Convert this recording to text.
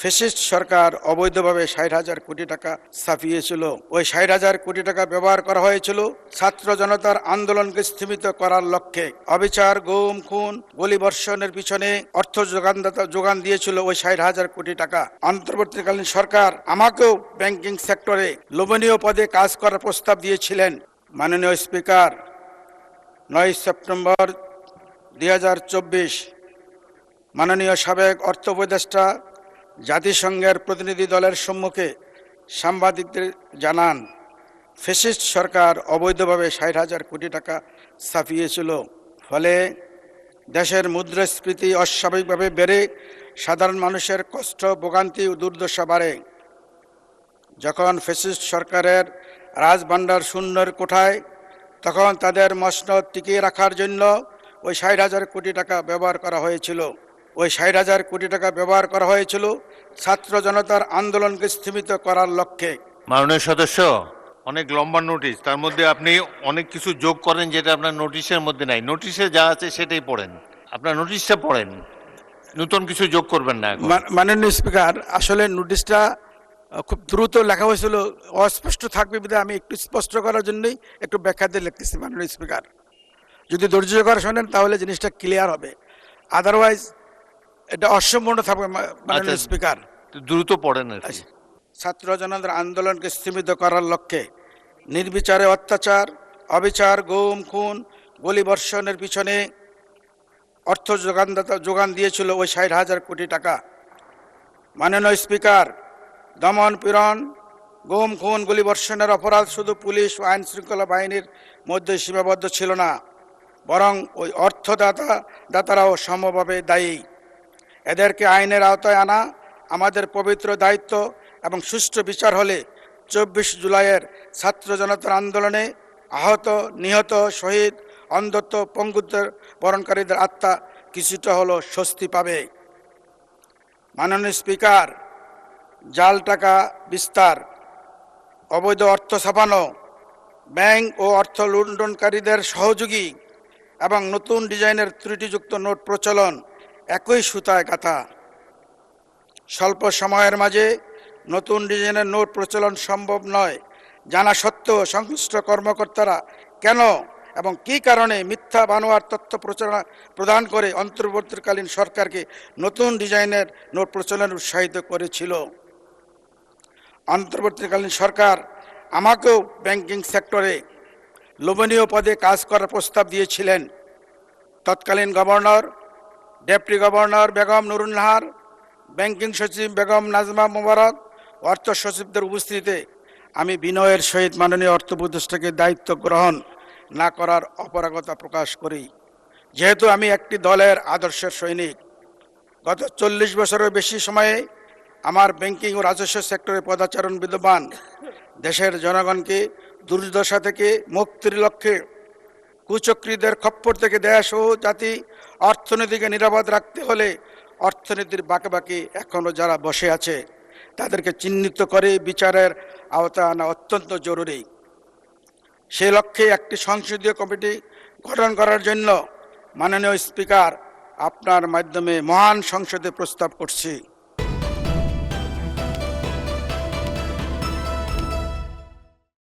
Fascist সরকার অবৈধভাবে ৬০,০০০ কোটি টাকা ছাপিয়েছিল। ওই ৬০,০০০ কোটি টাকা ব্যবহার করা হয়েছিল ছাত্র জনতার আন্দোলনকে স্থিমিত করার লক্ষ্যে। অবিচার, গুম, খুন, গুলিবর্ষণের পিছনে অর্থ যোগান দিয়েছিল ওই ৬০,০০০ কোটি টাকা। অন্তর্বর্তীকালীন সরকার আমাকেও ব্যাংকিং সেক্টরে লোভনীয় পদে কাজ করার প্রস্তাব দিয়েছিলেন। মাননীয় স্পিকার, ৯ সেপ্টেম্বর ২০২৪ মাননীয় সাবেক অর্থ উপদেষ্টা জাতিসংঘের প্রতিনিধি দলের সম্মুখে সাংবাদিকদের জানান, ফ্যাসিস্ট সরকার অবৈধভাবে ৬০,০০০ কোটি টাকা ছাপিয়েছিল। ফলে দেশের মুদ্রাস্ফীতি অস্বাভাবিকভাবে বেড়ে সাধারণ মানুষের কষ্ট, ভোগান্তি ও দুর্দশা বাড়ে। যখন ফ্যাসিস্ট সরকারের রাজভাণ্ডার শূন্যের কোঠায়, তখন তাদের মসনদ টিকিয়ে রাখার জন্য ওই ৬০,০০০ কোটি টাকা ব্যবহার করা হয়েছিল। ওই ৬০,০০০ কোটি টাকা ব্যবহার করা হয়েছিল ছাত্র জনতার আন্দোলনকে স্থিমিত করার লক্ষ্যে। মাননীয় সদস্য, অনেক লম্বা নোটিশ, তার মধ্যে আপনি অনেক কিছু যোগ করেন যেটা আপনার নোটিশের মধ্যে নাই। নোটিশে যা আছে সেটাই পড়েন, আপনার নোটিশটা পড়েন, নতুন কিছু যোগ করবেন না। মাননীয় স্পিকার, আসলে নোটিশটা খুব দ্রুত লেখা হয়েছিল, অস্পষ্ট থাকবে বিধায় আমি একটু স্পষ্ট করার জন্যই একটু ব্যাখ্যা দিয়ে লিখতেছি। মাননীয় স্পিকার, যদি ধৈর্য করে শোনেন তাহলে জিনিসটা ক্লিয়ার হবে, আদারওয়াইজ এটা অসম্পূর্ণ থাকবে। মাননীয় স্পিকার, দ্রুত পড়েন। ছাত্র জনতার আন্দোলনকে স্থিমিত করার লক্ষ্যে নির্বিচারে অত্যাচার, অবিচার, গুম, খুন, গুলিবর্ষণের পিছনে অর্থ যোগান দিয়েছিল ওই ৬০,০০০ কোটি টাকা। মাননীয় স্পিকার, দমন পীড়ন, গুম, খুন, গুলিবর্ষণের অপরাধ শুধু পুলিশ ও আইন শৃঙ্খলা বাহিনীর মধ্যে সীমাবদ্ধ ছিল না, বরং ওই অর্থদাতারাও সমভাবে দায়ী। এদেরকে আইনের আওতায় আনা আমাদের পবিত্র দায়িত্ব এবং সুষ্ঠু বিচার হলে ২৪ জুলাইয়ের ছাত্র জনতার আন্দোলনে আহত, নিহত, শহীদ, অন্ধত্ব, পঙ্গুত্ব বরণকারীদের আত্মা কিছুটা হলো স্বস্তি পাবে। মাননীয় স্পিকার, জাল টাকা বিস্তার, অবৈধ অর্থ ছাপানো, ব্যাংক ও অর্থ লুণ্ঠনকারীদের সহযোগী এবং নতুন ডিজাইনের ত্রুটিযুক্ত নোট প্রচলন একই সুতায় গাঁথা। স্বল্প সময়ের মাঝে নতুন ডিজাইনের নোট প্রচলন সম্ভব নয় জানা সত্ত্বেও সংশ্লিষ্ট কর্মকর্তারা কেন এবং কী কারণে মিথ্যা বানোয়ার তথ্য প্রদান করে অন্তর্বর্তীকালীন সরকারকে নতুন ডিজাইনের নোট প্রচলনে উৎসাহিত করেছিল। অন্তর্বর্তীকালীন সরকার আমাকেও ব্যাংকিং সেক্টরে লোভনীয় পদে কাজ করার প্রস্তাব দিয়েছিলেন। তৎকালীন governor, deputy governor Begum Nurun Nahar, banking সচিব বেগম নাজমা মোবারক, অর্থ সচিবদের উপস্থিতিতে আমি বিনয়ের সহিত মাননীয় অর্থ উপদেষ্টাকে দায়িত্ব গ্রহণ না করার অপারগতা প্রকাশ করি। যেহেতু আমি একটি দলের আদর্শের সৈনিক, গত ৪০ বছরের বেশি সময়ে আমার ব্যাংকিং ও রাজস্ব সেক্টরে পদাচারণ বিদ্যমান। দেশের জনগণকে দুর্দশা থেকে মুক্তির লক্ষ্যে কুচক্রীদের খপ্পর থেকে দেশ ও জাতি অর্থনীতিকে নিরাপদ রাখতে হলে অর্থনীতির বাঁকে এখনও যারা বসে আছে তাদেরকে চিহ্নিত করে বিচারের আওতায় আনা অত্যন্ত জরুরি। সেই লক্ষ্যে একটি সংসদীয় কমিটি গঠন করার জন্য মাননীয় স্পিকার আপনার মাধ্যমে মহান সংসদে প্রস্তাব করছি।